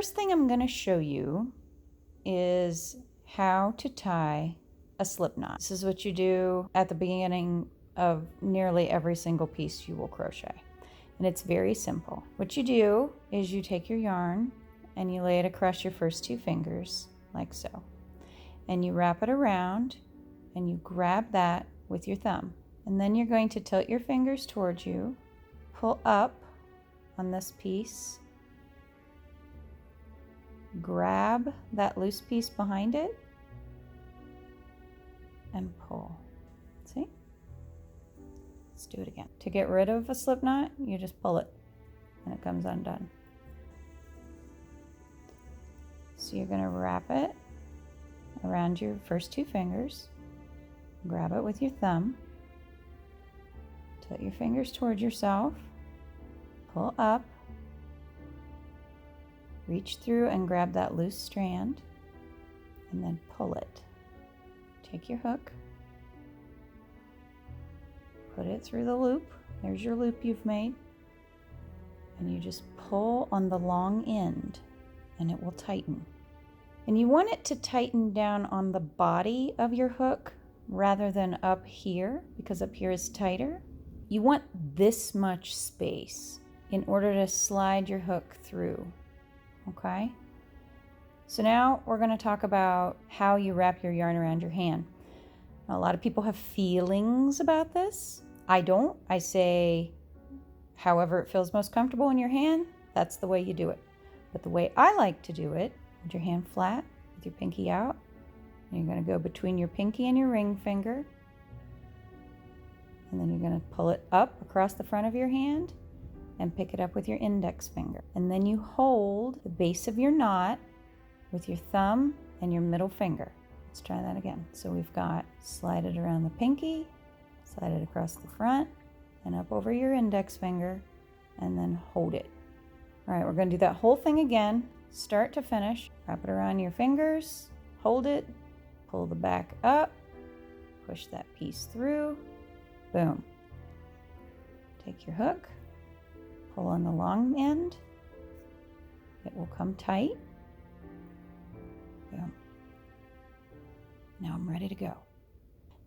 first thing I'm going to show you is how to tie a slip knot. This is what you do at the beginning of nearly every single piece you will crochet. And it's very simple. What you do is you take your yarn and you lay it across your first 2 fingers, like so. And you wrap it around and you grab that with your thumb. And then you're going to tilt your fingers towards you, pull up on this piece, grab that loose piece behind it, and pull. See? Let's do it again. To get rid of a slip knot, you just pull it and it comes undone. So you're going to wrap it around your first 2 fingers, grab it with your thumb, tilt your fingers towards yourself, pull up, reach through and grab that loose strand, and then pull it. Take your hook, put it through the loop. There's your loop you've made. And you just pull on the long end and it will tighten. And you want it to tighten down on the body of your hook rather than up here, because up here is tighter. You want this much space in order to slide your hook through, okay? So now we're going to talk about how you wrap your yarn around your hand. Now, a lot of people have feelings about this. I don't. I say however it feels most comfortable in your hand, that's the way you do it. But the way I like to do it, hold your hand flat with your pinky out. And you're going to go between your pinky and your ring finger. And then you're going to pull it up across the front of your hand and pick it up with your index finger. And then you hold the base of your knot with your thumb and your middle finger. Let's try that again. So we've got slide it around the pinky, slide it across the front and up over your index finger, and then hold it. All right, we're going to do that whole thing again, start to finish. Wrap it around your fingers, hold it, pull the back up, push that piece through, boom. Take your hook, pull on the long end, it will come tight, boom. Now I'm ready to go.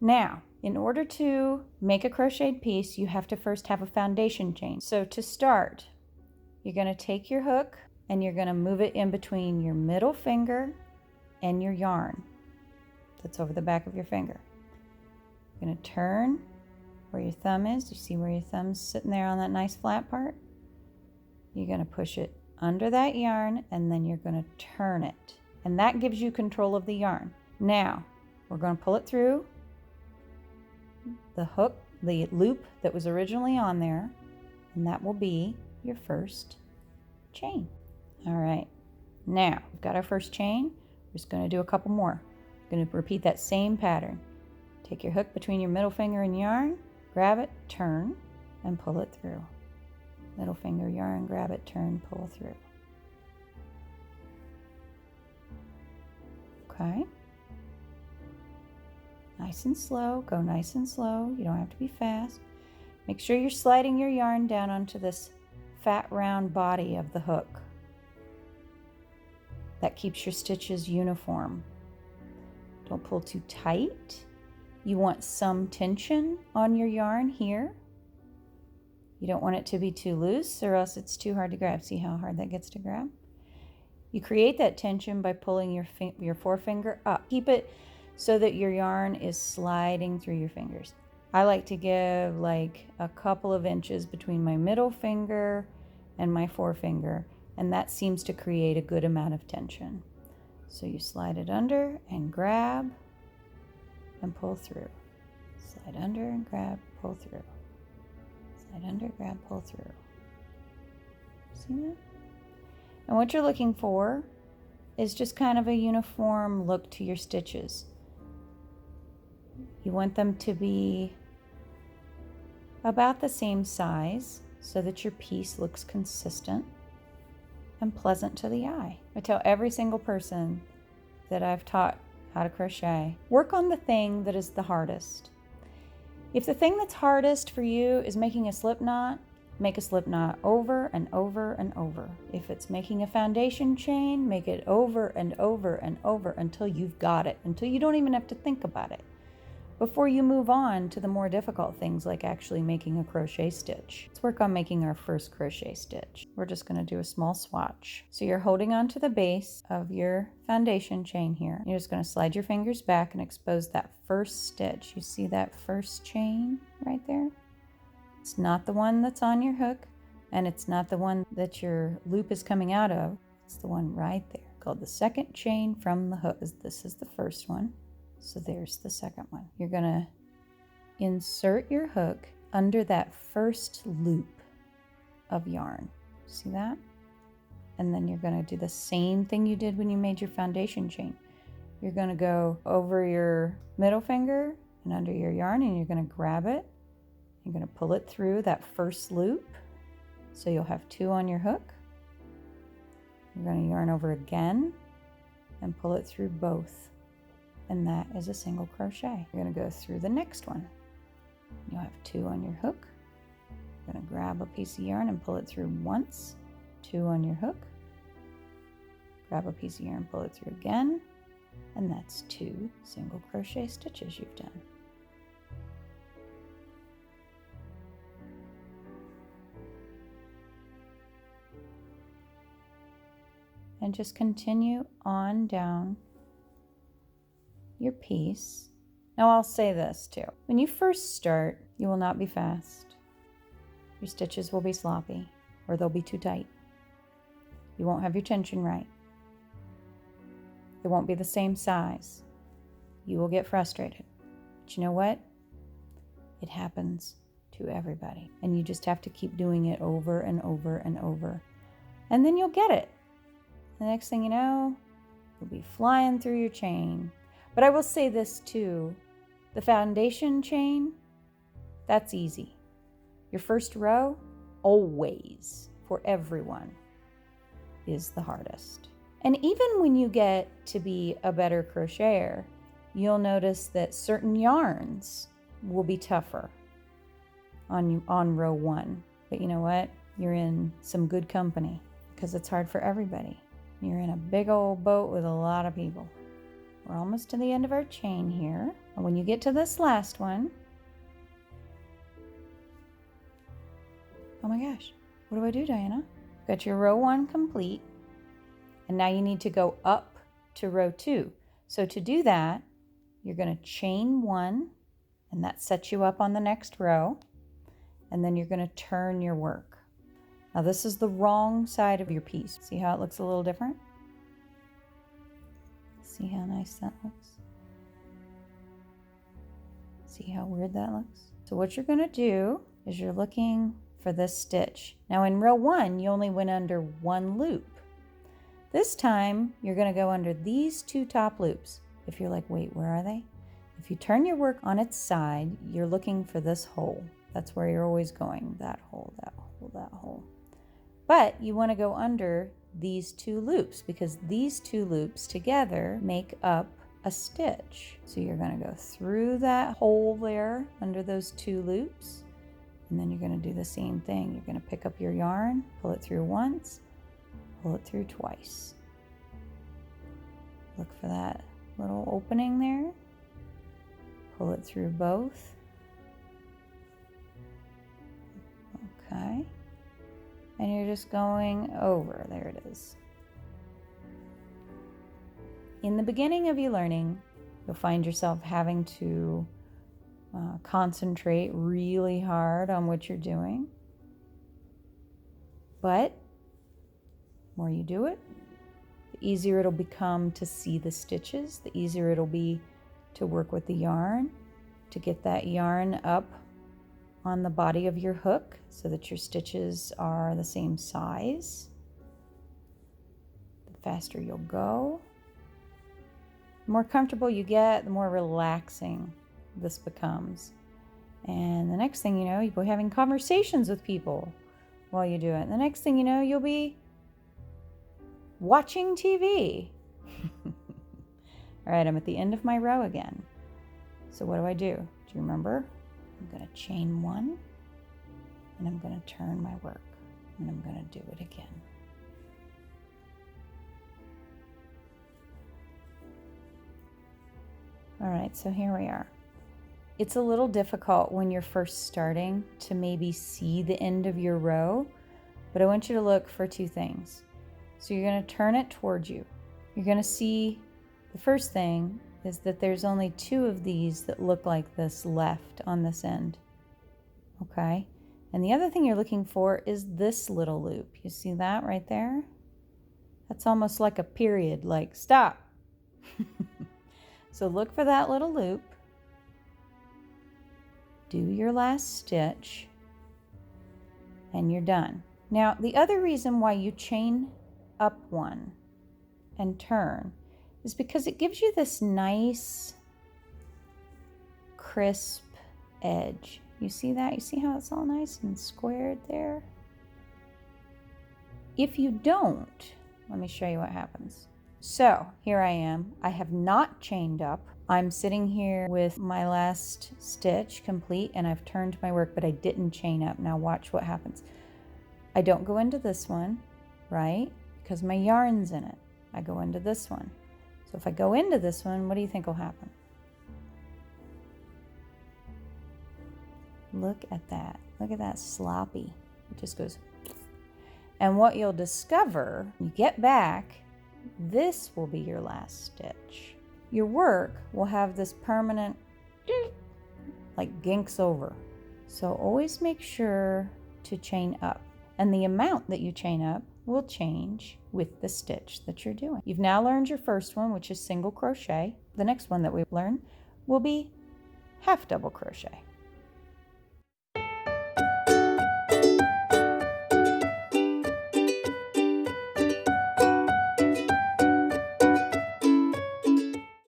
Now, in order to make a crocheted piece, you have to first have a foundation chain. So to start, you're going to take your hook and you're going to move it in between your middle finger and your yarn that's over the back of your finger. You're going to turn where your thumb is. You see where your thumb's sitting there on that nice flat part? You're going to push it under that yarn and then you're going to turn it. And that gives you control of the yarn. Now, we're going to pull it through the hook, the loop that was originally on there, and that will be your first chain. All right, now we've got our first chain. We're just going to do a couple more. We're going to repeat that same pattern. Take your hook between your middle finger and yarn, grab it, turn, and pull it through. Middle finger, yarn, grab it, turn, pull through. Okay. Nice and slow, go nice and slow. You don't have to be fast. Make sure you're sliding your yarn down onto this fat round body of the hook. That keeps your stitches uniform. Don't pull too tight. You want some tension on your yarn here. You don't want it to be too loose or else it's too hard to grab. See how hard that gets to grab? You create that tension by pulling your forefinger up. Keep it so that your yarn is sliding through your fingers. I like to give like a couple of inches between my middle finger and my forefinger, and that seems to create a good amount of tension. So you slide it under and grab and pull through. Slide under and grab, pull through. Slide under, grab, pull through. See that? And what you're looking for is just kind of a uniform look to your stitches. You want them to be about the same size so that your piece looks consistent and pleasant to the eye. I tell every single person that I've taught how to crochet, work on the thing that is the hardest. If the thing that's hardest for you is making a slip knot, make a slip knot over and over and over. If it's making a foundation chain, make it over and over and over until you've got it, until you don't even have to think about it, before you move on to the more difficult things like actually making a crochet stitch. Let's work on making our first crochet stitch. We're just going to do a small swatch. So you're holding on to the base of your foundation chain here. You're just going to slide your fingers back and expose that first stitch. You see that first chain right there? It's not the one that's on your hook, and it's not the one that your loop is coming out of. It's the one right there, called the second chain from the hook. This is the first one. So there's the second one. You're gonna insert your hook under that first loop of yarn. See that? And then you're gonna do the same thing you did when you made your foundation chain. You're gonna go over your middle finger and under your yarn, and you're gonna grab it. You're gonna pull it through that first loop. So you'll have 2 on your hook. You're gonna yarn over again and pull it through both. And that is a single crochet. You're going to go through the next one. You'll have 2 on your hook. You're going to grab a piece of yarn and pull it through once, 2 on your hook. Grab a piece of yarn, pull it through again, and that's 2 single crochet stitches you've done. And just continue on down your piece. Now I'll say this too. When you first start, you will not be fast. Your stitches will be sloppy, or they'll be too tight. You won't have your tension right. It won't be the same size. You will get frustrated. But you know what? It happens to everybody. And you just have to keep doing it over and over and over. And then you'll get it. The next thing you know, you'll be flying through your chain. But I will say this too, the foundation chain, that's easy. Your first row, always, for everyone, is the hardest. And even when you get to be a better crocheter, you'll notice that certain yarns will be tougher on row 1. But you know what? You're in some good company, because it's hard for everybody. You're in a big old boat with a lot of people. We're almost to the end of our chain here. And when you get to this last one, oh my gosh, what do I do, Diana? Got your row 1 complete, and now you need to go up to row 2. So to do that, you're going to chain 1, and that sets you up on the next row, and then you're going to turn your work. Now this is the wrong side of your piece. See how it looks a little different? See how nice that looks? See how weird that looks? So what you're going to do is you're looking for this stitch. Now in row 1, you only went under 1 loop. This time, you're going to go under these 2 top loops. If you're like, wait, where are they? If you turn your work on its side, you're looking for this hole. That's where you're always going, that hole, that hole, that hole. But you want to go under these 2 loops, because these 2 loops together make up a stitch. So you're going to go through that hole there under those 2 loops, and then you're going to do the same thing. You're going to pick up your yarn, pull it through once, pull it through twice. Look for that little opening there. Pull it through both. Okay. And you're just going over. There it is. In the beginning of your learning, you'll find yourself having to concentrate really hard on what you're doing. But the more you do it, the easier it'll become to see the stitches, the easier it'll be to work with the yarn, to get that yarn up on the body of your hook so that your stitches are the same size. The faster you'll go. The more comfortable you get, the more relaxing this becomes. And the next thing you know, you'll be having conversations with people while you do it. And the next thing you know, you'll be watching TV. All right, I'm at the end of my row again. So what do? Do you remember? I'm going to chain 1, and I'm going to turn my work, and I'm going to do it again. All right, so here we are. It's a little difficult when you're first starting to maybe see the end of your row, but I want you to look for two things. So you're going to turn it towards you. You're going to see the first thing is that there's only two of these that look like this left on this end. Okay? And the other thing you're looking for is this little loop. You see that right there? That's almost like a period, like stop. So look for that little loop. Do your last stitch, and you're done. Now, the other reason why you chain up one and turn is because it gives you this nice, crisp edge. You see that? You see how it's all nice and squared there? If you don't, let me show you what happens. So here I am. I have not chained up. I'm sitting here with my last stitch complete, and I've turned my work, but I didn't chain up. Now watch what happens. I don't go into this one, right? Because my yarn's in it. I go into this one. So if I go into this one, what do you think will happen? Look at that. Look at that sloppy. It just goes. And what you'll discover, when you get back, this will be your last stitch. Your work will have this permanent, like ginks over. So always make sure to chain up. And the amount that you chain up will change with the stitch that you're doing. You've now learned your first one, which is single crochet. The next one that we learn will be half double crochet.